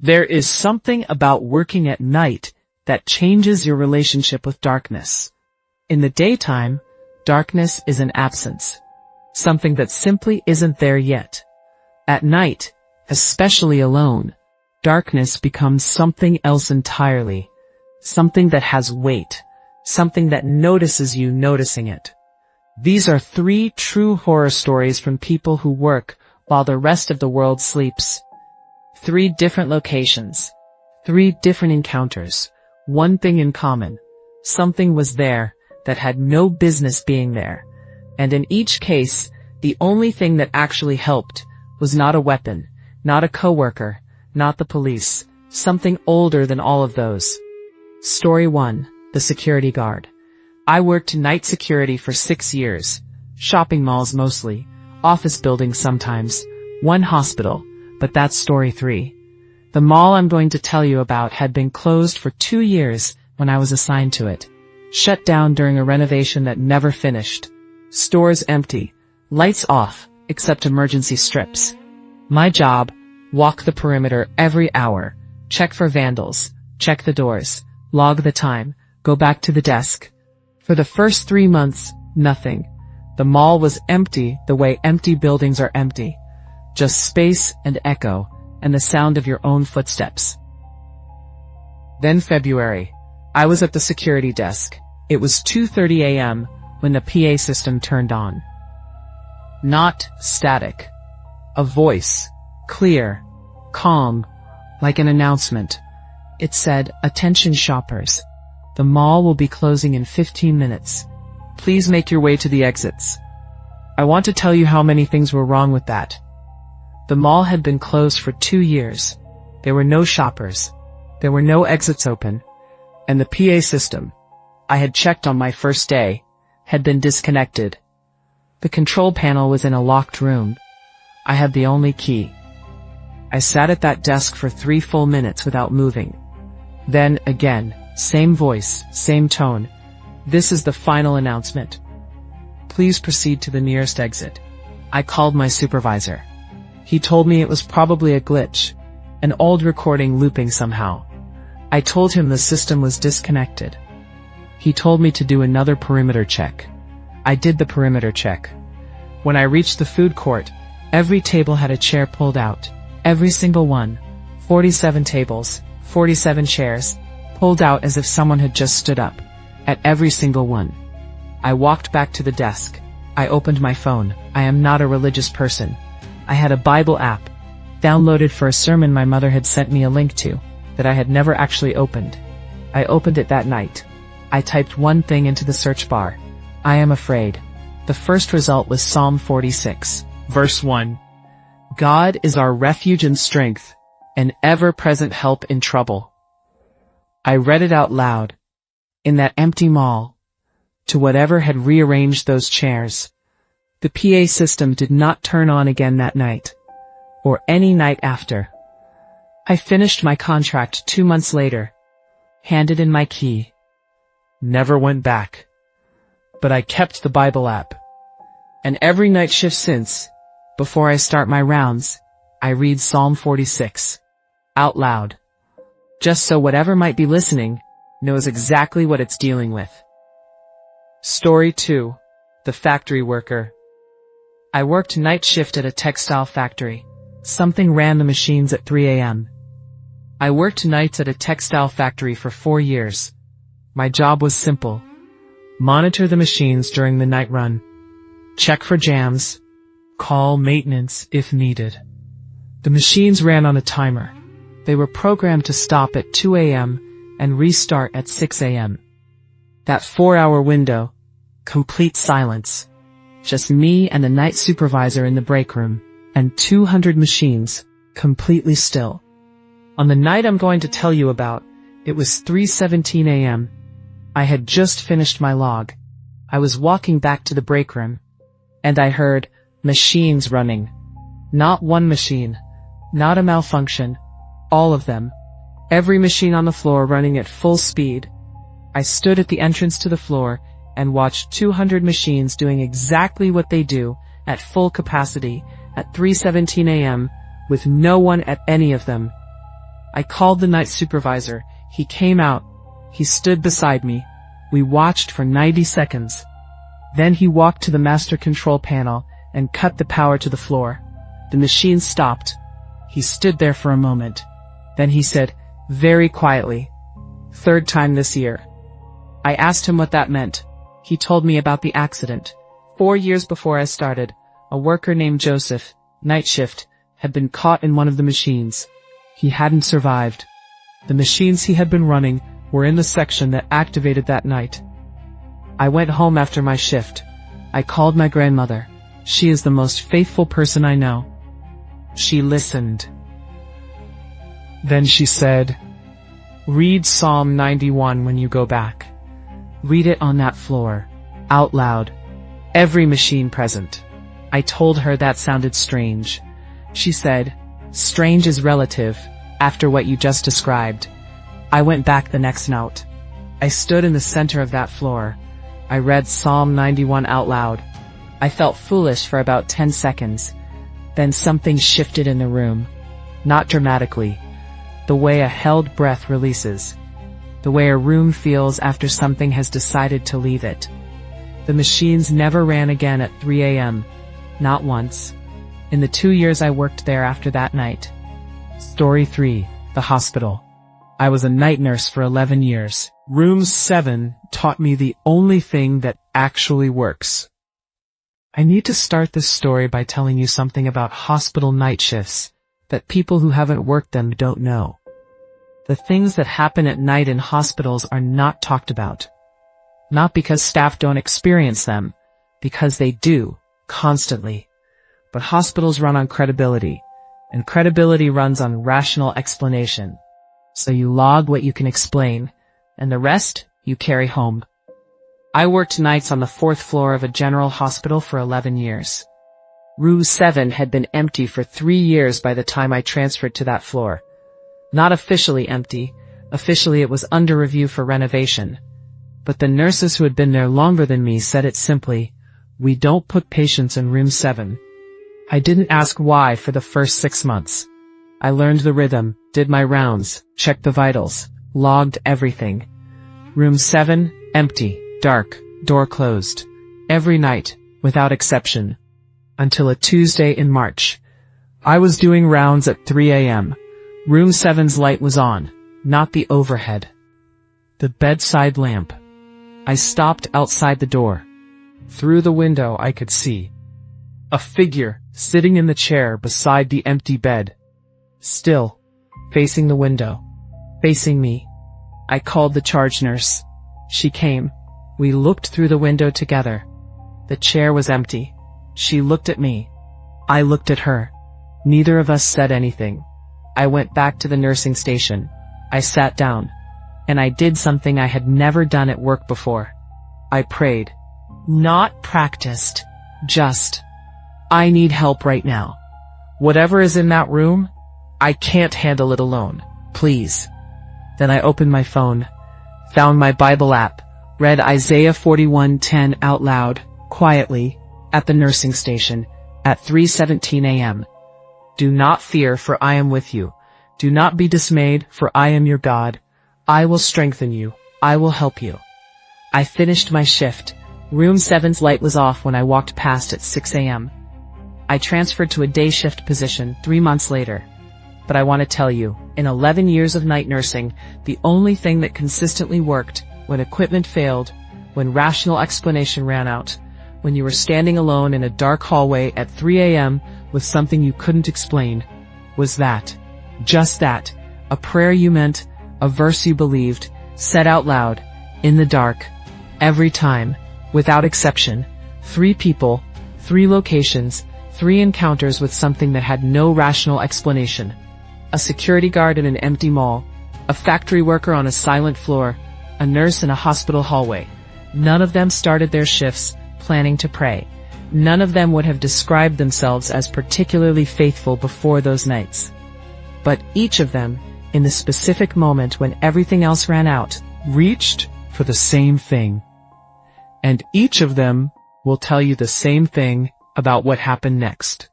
There is something about working at night that changes your relationship with darkness. In the daytime, darkness is an absence, something that simply isn't there yet. At night, especially alone, darkness becomes something else entirely, something that has weight, something that notices you noticing it. These are 3 true horror stories from people who work while the rest of the world sleeps. 3 different locations, 3 different encounters, one thing in common. Something was there that had no business being there. And in each case, the only thing that actually helped was not a weapon, not a coworker, not the police, something older than all of those. Story 1, the security guard. I worked night security for 6 years. Shopping malls mostly, office buildings sometimes, one hospital, but that's story 3. The mall I'm going to tell you about had been closed for 2 years when I was assigned to it. Shut down during a renovation that never finished. Stores empty, lights off, except emergency strips. My job, walk the perimeter every hour, check for vandals, check the doors, log the time, go back to the desk. For the first 3 months, nothing. The mall was empty the way empty buildings are empty. Just space and echo, and the sound of your own footsteps. Then February. I was at the security desk. It was 2:30 a.m. when the PA system turned on. Not static. A voice, clear, calm, like an announcement. It said, "Attention shoppers. The mall will be closing in 15 minutes. Please make your way to the exits." I want to tell you how many things were wrong with that. The mall had been closed for 2 years. There were no shoppers. There were no exits open. And the PA system, I had checked on my first day, had been disconnected. The control panel was in a locked room. I had the only key. I sat at that desk for 3 full minutes without moving. Then, again, same voice, same tone. "This is the final announcement. Please proceed to the nearest exit." I called my supervisor. He told me it was probably a glitch, an old recording looping somehow. I told him the system was disconnected. He told me to do another perimeter check. I did the perimeter check. When I reached the food court, every table had a chair pulled out. Every single one. 47 tables, 47 chairs, pulled out as if someone had just stood up. At every single one. I walked back to the desk. I opened my phone. I am not a religious person. I had a Bible app, downloaded for a sermon my mother had sent me a link to, that I had never actually opened. I opened it that night. I typed one thing into the search bar. I am afraid. The first result was Psalm 46, verse 1. God is our refuge and strength, an ever-present help in trouble. I read it out loud. In that empty mall, to whatever had rearranged those chairs. The PA system did not turn on again that night, or any night after. I finished my contract 2 months later, handed in my key. Never went back. But I kept the Bible app. And every night shift since, before I start my rounds, I read Psalm 46, out loud. Just so whatever might be listening knows exactly what it's dealing with. Story 2, the factory worker. I worked night shift at a textile factory. Something ran the machines at 3 a.m. I worked nights at a textile factory for 4 years. My job was simple. Monitor the machines during the night run. Check for jams. Call maintenance if needed. The machines ran on a timer. They were programmed to stop at 2 a.m. and restart at 6 a.m. That 4-hour window, complete silence. Just me and the night supervisor in the break room, and 200 machines, completely still. On the night I'm going to tell you about, it was 3:17 a.m. I had just finished my log. I was walking back to the break room, and I heard machines running. Not one machine, not a malfunction, all of them. Every machine on the floor running at full speed. I stood at the entrance to the floor and watched 200 machines doing exactly what they do at full capacity at 3:17 a.m. with no one at any of them. I called the night supervisor. He came out. He stood beside me. We watched for 90 seconds. Then he walked to the master control panel and cut the power to the floor. The machine stopped. He stood there for a moment. Then he said, very quietly, "Third time this year." I asked him what that meant. He told me about the accident. 4 years before I started, a worker named Joseph, night shift, had been caught in one of the machines. He hadn't survived. The machines he had been running were in the section that activated that night. I went home after my shift. I called my grandmother. She is the most faithful person I know. She listened. Then she said, "Read Psalm 91 when you go back. Read it on that floor, out loud. Every machine present." I told her that sounded strange. She said, "Strange is relative, after what you just described." I went back the next night. I stood in the center of that floor. I read Psalm 91 out loud. I felt foolish for about 10 seconds. Then something shifted in the room. Not dramatically. The way a held breath releases. The way a room feels after something has decided to leave it. The machines never ran again at 3 a.m. Not once. In the 2 years I worked there after that night. Story 3. The hospital. I was a night nurse for 11 years. Room 7 taught me the only thing that actually works. I need to start this story by telling you something about hospital night shifts that people who haven't worked them don't know. The things that happen at night in hospitals are not talked about. Not because staff don't experience them, because they do, constantly. But hospitals run on credibility, and credibility runs on rational explanation. So you log what you can explain, and the rest you carry home. I worked nights on the 4th floor of a general hospital for 11 years. Room 7 had been empty for 3 years by the time I transferred to that floor. Not officially empty. Officially it was under review for renovation. But the nurses who had been there longer than me said it simply, "We don't put patients in room 7. I didn't ask why for the first 6 months. I learned the rhythm, did my rounds, checked the vitals, logged everything. Room 7, empty, dark, door closed. Every night, without exception. Until a Tuesday in March. I was doing rounds at 3 a.m. Room 7's light was on, not the overhead. The bedside lamp. I stopped outside the door. Through the window I could see a figure sitting in the chair beside the empty bed. Still, facing the window, facing me. I called the charge nurse. She came. We looked through the window together. The chair was empty. She looked at me. I looked at her. Neither of us said anything. I went back to the nursing station. I sat down. And I did something I had never done at work before. I prayed. Not practiced. Just, I need help right now. Whatever is in that room, I can't handle it alone. Please. Then I opened my phone, found my Bible app, read Isaiah 41:10 out loud, quietly, at the nursing station, at 3:17 a.m. Do not fear, for I am with you. Do not be dismayed, for I am your God. I will strengthen you. I will help you. I finished my shift. Room 7's light was off when I walked past at 6 a.m. I transferred to a day shift position 3 months later. But I want to tell you, in 11 years of night nursing, the only thing that consistently worked, when equipment failed, when rational explanation ran out, when you were standing alone in a dark hallway at 3 a.m. with something you couldn't explain, was that. Just that. A prayer you meant, a verse you believed, said out loud, in the dark. Every time, without exception. 3 people, 3 locations, 3 encounters with something that had no rational explanation. A security guard in an empty mall, a factory worker on a silent floor, a nurse in a hospital hallway. None of them started their shifts planning to pray. None of them would have described themselves as particularly faithful before those nights. But each of them, in the specific moment when everything else ran out, reached for the same thing. And each of them will tell you the same thing about what happened next.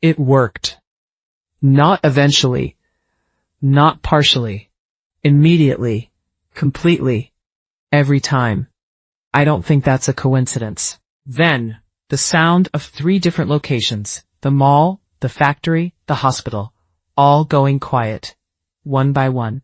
It worked. Not eventually. Not partially. Immediately. Completely. Every time. I don't think that's a coincidence. Then, the sound of 3 different locations, the mall, the factory, the hospital, all going quiet, one by one.